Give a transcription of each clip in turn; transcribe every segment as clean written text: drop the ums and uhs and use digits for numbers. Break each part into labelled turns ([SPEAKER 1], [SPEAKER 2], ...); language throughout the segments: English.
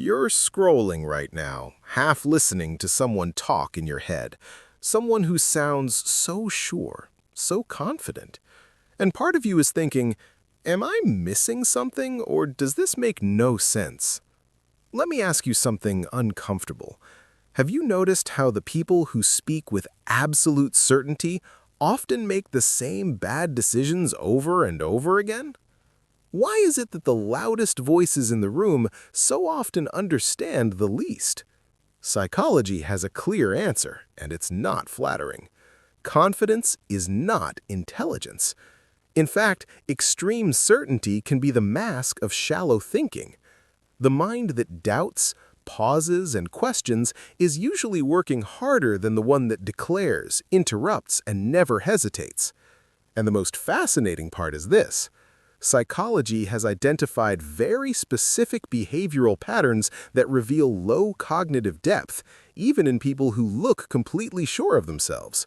[SPEAKER 1] You're scrolling right now, half listening to someone talk in your head. Someone who sounds so sure, so confident. And part of you is thinking, am I missing something, or does this make no sense? Let me ask you something uncomfortable. Have you noticed how the people who speak with absolute certainty often make the same bad decisions over and over again? Why is it that the loudest voices in the room so often understand the least? Psychology has a clear answer, and it's not flattering. Confidence is not intelligence. In fact, extreme certainty can be the mask of shallow thinking. The mind that doubts, pauses, and questions is usually working harder than the one that declares, interrupts, and never hesitates. And the most fascinating part is this. Psychology has identified very specific behavioral patterns that reveal low cognitive depth, even in people who look completely sure of themselves.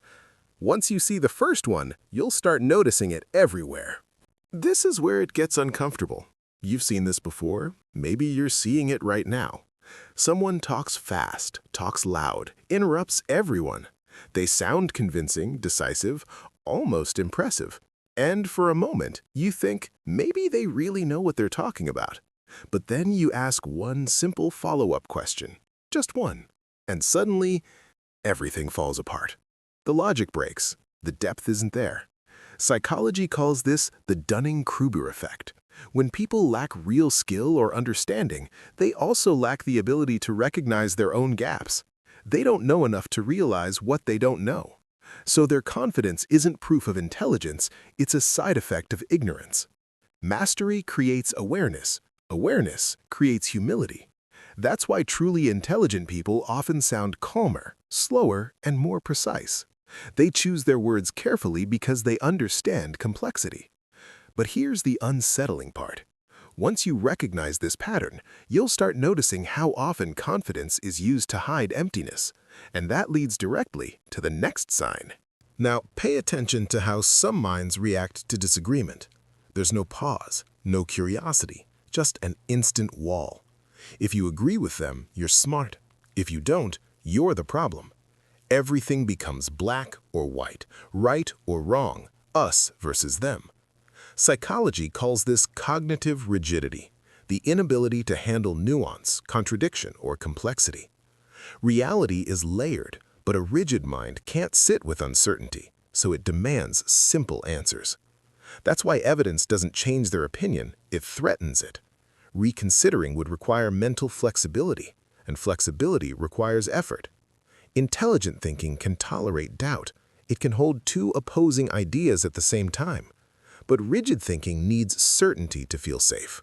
[SPEAKER 1] Once you see the first one, you'll start noticing it everywhere. This is where it gets uncomfortable. You've seen this before. Maybe you're seeing it right now. Someone talks fast, talks loud, interrupts everyone. They sound convincing, decisive, almost impressive. And for a moment, you think maybe they really know what they're talking about. But then you ask one simple follow-up question, just one, and suddenly, everything falls apart. The logic breaks. The depth isn't there. Psychology calls this the Dunning-Kruger effect. When people lack real skill or understanding, they also lack the ability to recognize their own gaps. They don't know enough to realize what they don't know. So their confidence isn't proof of intelligence, it's a side effect of ignorance. Mastery creates awareness. Awareness creates humility. That's why truly intelligent people often sound calmer, slower, and more precise. They choose their words carefully because they understand complexity. But here's the unsettling part. Once you recognize this pattern, you'll start noticing how often confidence is used to hide emptiness. And that leads directly to the next sign. Now, pay attention to how some minds react to disagreement. There's no pause, no curiosity, just an instant wall. If you agree with them, you're smart. If you don't, you're the problem. Everything becomes black or white, right or wrong, us versus them. Psychology calls this cognitive rigidity, the inability to handle nuance, contradiction, or complexity. Reality is layered, but a rigid mind can't sit with uncertainty, so it demands simple answers. That's why evidence doesn't change their opinion, it threatens it. Reconsidering would require mental flexibility, and flexibility requires effort. Intelligent thinking can tolerate doubt. It can hold two opposing ideas at the same time. But rigid thinking needs certainty to feel safe.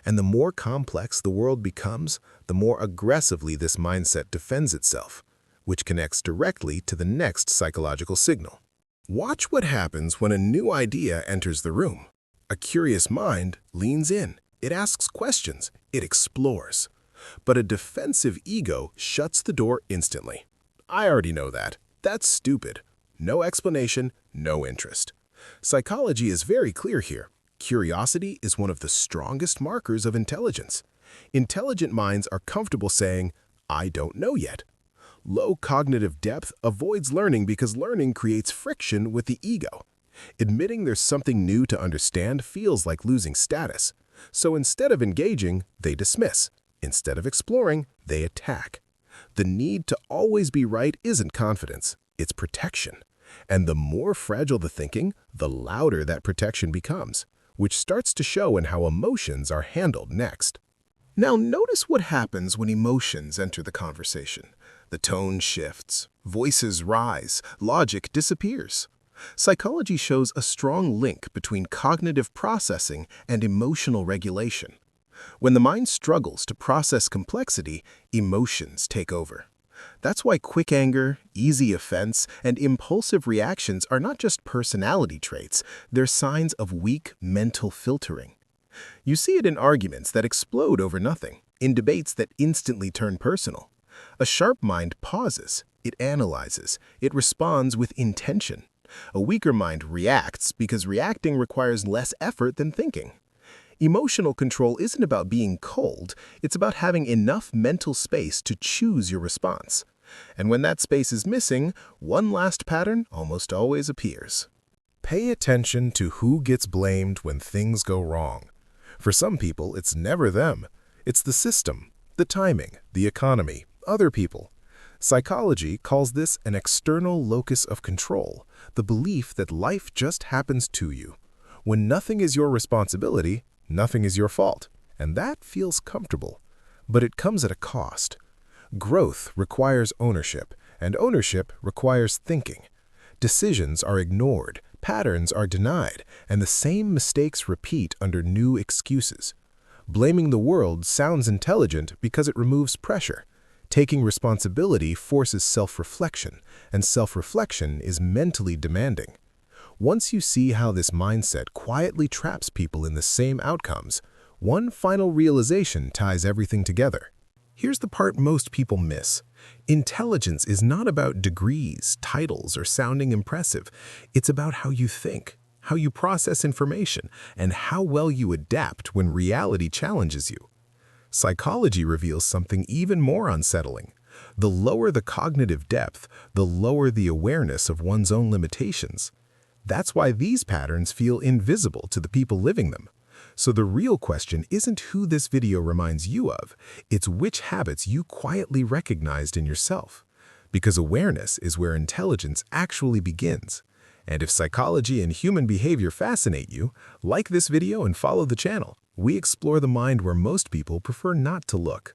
[SPEAKER 1] And the more complex the world becomes, the more aggressively this mindset defends itself, which connects directly to the next psychological signal. Watch what happens when a new idea enters the room. A curious mind leans in. It asks questions. It explores. But a defensive ego shuts the door instantly. I already know that. That's stupid. No explanation, no interest. Psychology is very clear here. Curiosity is one of the strongest markers of intelligence. Intelligent minds are comfortable saying, I don't know yet. Low cognitive depth avoids learning because learning creates friction with the ego. Admitting there's something new to understand feels like losing status. So instead of engaging, they dismiss. Instead of exploring, they attack. The need to always be right isn't confidence, it's protection. And the more fragile the thinking, the louder that protection becomes, which starts to show in how emotions are handled next. Now notice what happens when emotions enter the conversation. The tone shifts, voices rise, logic disappears. Psychology shows a strong link between cognitive processing and emotional regulation. When the mind struggles to process complexity, emotions take over. That's why quick anger, easy offense, and impulsive reactions are not just personality traits, they're signs of weak mental filtering. You see it in arguments that explode over nothing, in debates that instantly turn personal. A sharp mind pauses, it analyzes, it responds with intention. A weaker mind reacts because reacting requires less effort than thinking. Emotional control isn't about being cold, it's about having enough mental space to choose your response. And when that space is missing, one last pattern almost always appears. Pay attention to who gets blamed when things go wrong. For some people, it's never them. It's the system, the timing, the economy, other people. Psychology calls this an external locus of control, the belief that life just happens to you. When nothing is your responsibility, nothing is your fault, and that feels comfortable. But it comes at a cost. Growth requires ownership, and ownership requires thinking. Decisions are ignored, patterns are denied, and the same mistakes repeat under new excuses. Blaming the world sounds intelligent because it removes pressure. Taking responsibility forces self-reflection, and self-reflection is mentally demanding. Once you see how this mindset quietly traps people in the same outcomes, one final realization ties everything together. Here's the part most people miss. Intelligence is not about degrees, titles, or sounding impressive. It's about how you think, how you process information, and how well you adapt when reality challenges you. Psychology reveals something even more unsettling. The lower the cognitive depth, the lower the awareness of one's own limitations. That's why these patterns feel invisible to the people living them. So the real question isn't who this video reminds you of, it's which habits you quietly recognized in yourself. Because awareness is where intelligence actually begins. And if psychology and human behavior fascinate you, like this video and follow the channel. We explore the mind where most people prefer not to look.